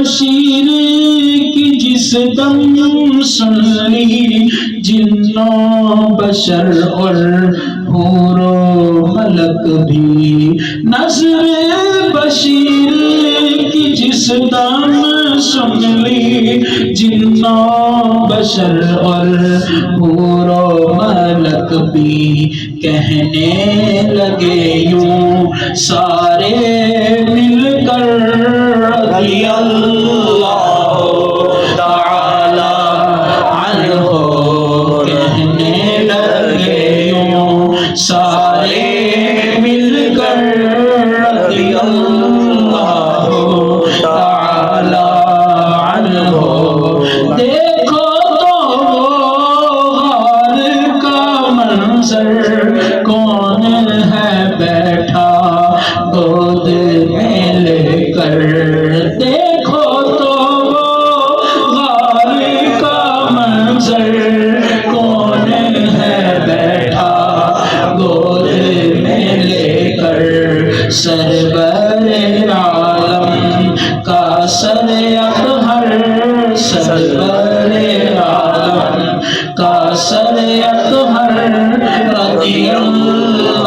بشیر کی جس دم سن لی جنوں بشر اور حور و ملک بھی، نظر بشیر کی جس دم سن لی جنوں بشر اور حور و ملک بھی، کہنے لگے یوں سارے مل کر رضی اللہ تعالی عنہ، کہنے لگے یوں سارے مل کر رضی اللہ تعالی عنہ۔ دیکھو تو غار کا منظر، کون ہے بیٹھا گود میں لے کر، دیکھو تو غار کا منظر، کون ہے بیٹھا گود میں لے کر، سرور عالم کا سر اطہر، سرور عالم کا سر اطہر رضی اللہ